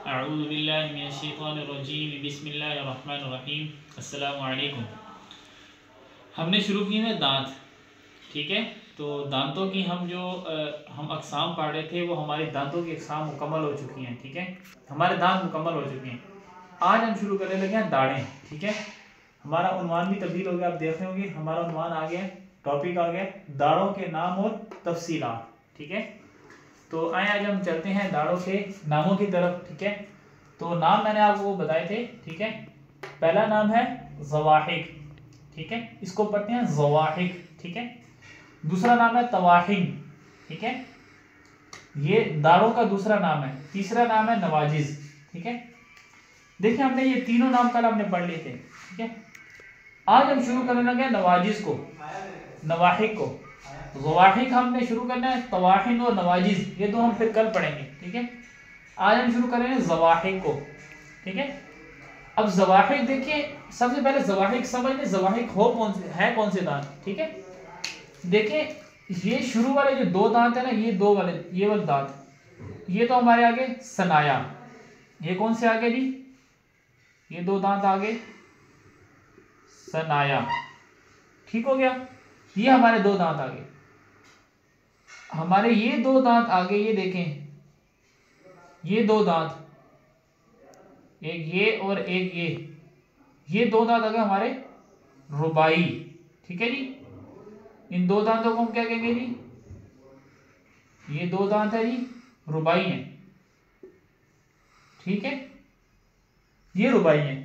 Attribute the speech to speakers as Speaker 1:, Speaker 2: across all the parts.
Speaker 1: अऊज़ु बिल्लाहि मिनश शैतानिर रजीम बिस्मिल्लाहिर्रहमानिर्रहीम। अस्सलामु अलैकुम। हमने शुरू की में दांत, ठीक है। तो दांतों की हम अक़साम पढ़ रहे थे, वो हमारे दांतों की अक़साम मुकम्मल हो चुकी हैं, ठीक है। हमारे दांत मुकम्मल हो चुके हैं। आज हम शुरू करने लगे हैं दाढ़ें, ठीक है। हमारा उन्वान भी तब्दील हो गया, आप देख रहे होंगे हमारा उन्वान आ गया, टॉपिक आ गया दाढ़ों के नाम और तफसीलात, ठीक है। तो आए आज हम चलते हैं दाढ़ों के नामों की तरफ, ठीक है। तो नाम मैंने आपको बताए थे, ठीक है। पहला नाम है ज़वाहिक, ठीक है, इसको पढ़ते हैं ज़वाहिक, ठीक है। दूसरा नाम है तवाहिन, ठीक है, ये दाढ़ों का दूसरा नाम है। तीसरा नाम है नवाजिज, ठीक है। देखिए हमने ये तीनों नाम कल हमने पढ़ लिए थे, ठीक है। आज हम शुरू करने लगे नवाजिज को, नवाहिक को। ज़वाहिक हमने शुरू करना है, तवाहिन और नवाजिज ये दो हम फिर कल पढ़ेंगे, ठीक है। आज हम शुरू करेंगे ज़वाहिक को, ठीक है। अब ज़वाहिक देखिए, सबसे पहले ज़वाहिक समझ लें, ज़वाहिक कौन से दांत, ठीक है। देखिए ये शुरू वाले जो दो दांत है ना, ये वाले दांत, ये तो हमारे आगे सनाया, ये कौन से आगे जी, ये दो दांत आगे सनाया, ठीक हो गया। ये हमारे दो दांत आगे, हमारे ये दो दांत आगे, ये देखें ये दो दांत, एक ये और एक ये दो दांत आगे हमारे रुबाई, ठीक है जी। इन दो दांतों को हम क्या कहेंगे जी, ये दो दांत है जी, रुबाई है, ठीक है, ये रुबाई है।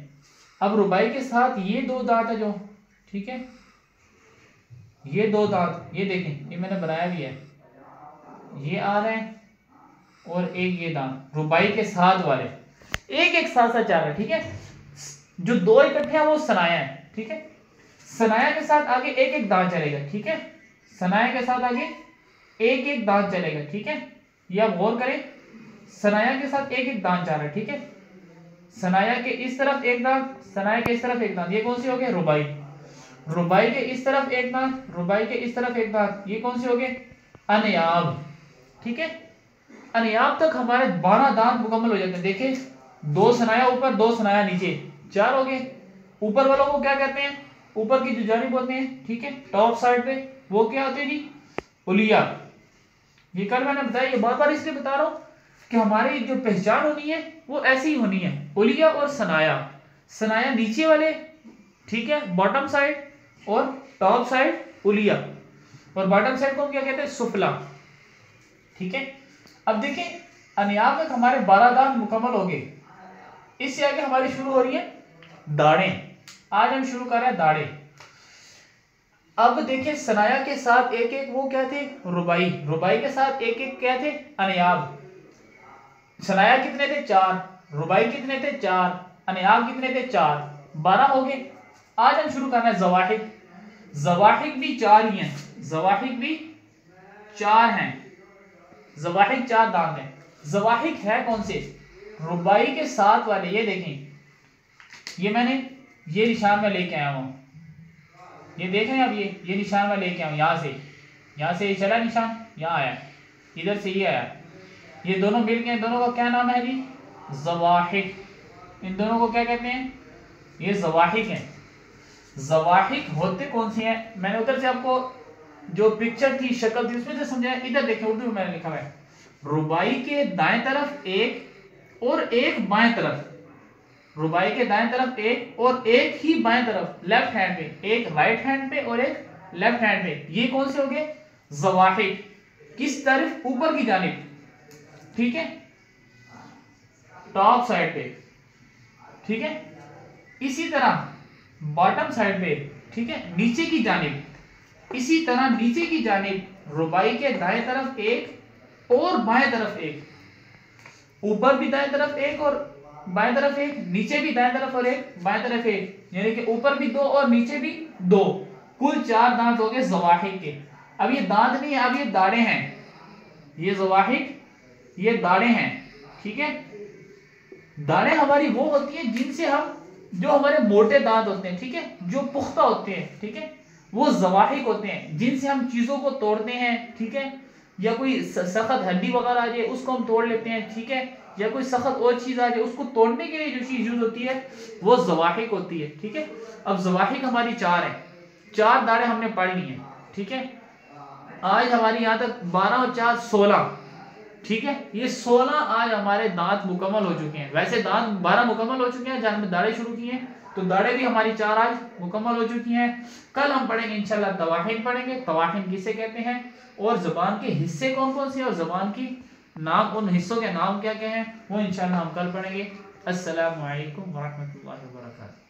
Speaker 1: अब रुबाई के साथ ये दो दांत है जो, ठीक है, ये दो दांत, ये देखें, ये मैंने बनाया भी है, ये आ रहे हैं और एक ये दांत रुबाई के साथ वाले, एक एक साथ साथ जा रहा है, ठीक है। जो दो इकट्ठे हैं वो सनाया है, ठीक है। सनाया के साथ आगे एक एक दांत चलेगा, ठीक है। सनाया के साथ आगे एक एक दांत चलेगा, ठीक है। ये आप गौर करें, सनाया के साथ एक एक दांत जा रहा है, ठीक है। सनाया के इस तरफ एक दांत, सनाया के इस तरफ एक दांत, ये कौन सी हो गई, रुबाई। रुबाई के इस तरफ एक दांत, रुबाई के इस तरफ एक दांत, ये कौन से हो गए, अनयाब, ठीक है। अनयाब तक हमारे 12 दांत मुकम्मल हो जाते हैं। देखिए दो सनाया ऊपर, दो सनाया नीचे, 4 हो गए। ऊपर वालों को क्या कहते हैं, ऊपर की जो जानिब होते हैं, ठीक है, टॉप साइड पे, वो क्या होते हैं जी, उलिया। ये कल मैंने बताया, ये बार बार इसलिए बता रहा हूं कि हमारी जो पहचान होनी है वो ऐसी ही होनी है, उलिया और सनाया। सनाया नीचे वाले, ठीक है, बॉटम साइड, और टॉप साइड उलिया, और बॉटम साइड को हम क्या कहते हैं, सुफला, ठीक है। अब देखिए अनयाब तक हमारे 12 दांत मुकम्मल हो गए। इससे आगे हमारी शुरू हो रही है दाढ़ें। आज हम शुरू कर रहे हैं दाढ़ें। अब देखिए सनाया के साथ एक एक वो क्या थे, रुबाई, रुबाई के साथ एक एक क्या थे, अनयाब। सनाया कितने थे, 4, रुबाई कितने थे, 4, अनयाब कितने थे, 4, 12 हो गए। आज हम शुरू करना है ज़वाहिक। ज़वाहिक भी 4 ही हैं, ज़वाहिक भी 4 हैं, ज़वाहिक 4 दांत हैं। ज़वाहिक है कौन से, रुबाई के साथ वाले, ये देखें, ये मैंने ये निशान में लेके आया हूं, ये देखें आप, ये निशान में लेके आया हूं, यहां से ये चला निशान, यहाँ आया, इधर से ये आया, ये दोनों मिल गए, दोनों का क्या नाम है जी, ज़वाहिक। इन दोनों को क्या कहते हैं, ये ज़वाहिक हैं। ज़वाहिक होते कौन से हैं, मैंने उधर से आपको जो पिक्चर थी, शक्ल थी, उसमें से समझाया। इधर देखें, उर्दू में मैंने लिखा है, रुबाई के दाएं तरफ एक और एक बाएं तरफ, रुबाई के दाएं तरफ एक और एक ही बाएं तरफ, लेफ्ट हैंड पे, एक राइट हैंड पे और एक लेफ्ट हैंड पे, ये कौन से हो गए, ज़वाहिक। किस तरफ, ऊपर की जानिब, ठीक है, टॉप साइड पे, ठीक है। इसी तरह बॉटम साइड पे, ठीक है, नीचे की जानिब, इसी तरह नीचे की जानिब रुबाई के दाएं तरफ एक और बाएं तरफ एक, ऊपर भी दाएं तरफ एक और बाएं तरफ एक, नीचे भी दाएं तरफ और एक, बाएं तरफ एक, यानी कि ऊपर भी 2 और नीचे भी 2, कुल 4 दांत हो गए ज़वाहिक के। अब ये दांत नहीं है, अब ये दाढ़ें हैं, ये ज़वाहिक, ये दाढ़ें हैं, ठीक है। दाढ़ें हमारी वो होती है जिनसे हम, जो हमारे मोटे दांत होते हैं, ठीक है, जो पुख्ता होते हैं, ठीक है, वो ज़वाहिक होते हैं, जिनसे हम चीजों को तोड़ते हैं, ठीक है, या कोई सख्त हड्डी वगैरह आ जाए उसको हम तोड़ लेते हैं, ठीक है, या कोई सख्त और चीज आ जाए, उसको तोड़ने के लिए जो चीज यूज होती है वो ज़वाहिक होती है। ठीक है, अब ज़वाहिक हमारी 4 है, 4 दाढ़ें हमने पढ़ ली हैं। ठीक है, आज हमारी यहाँ तक 12 और 4 16। ठीक है, ये 16 आज हमारे दांत मुकम्मल हो चुके हैं। वैसे दांत 12 मुकम्मल हो चुके हैं, जहाँ हमने दाढ़ें शुरू की हैं, तो दाढ़ें भी हमारी 4 आज मुकम्मल हो चुकी हैं। कल हम पढ़ेंगे इंशाल्लाह तवाहिन पढ़ेंगे, तवाहिन किसे कहते हैं और ज़बान के हिस्से कौन कौन से हैं और ज़बान की नाम, उन हिस्सों के नाम क्या क्या हैं, वो इंशाल्लाह हम कल पढ़ेंगे। अस्सलामु अलैकुम व रहमतुल्लाहि व बरकातहू।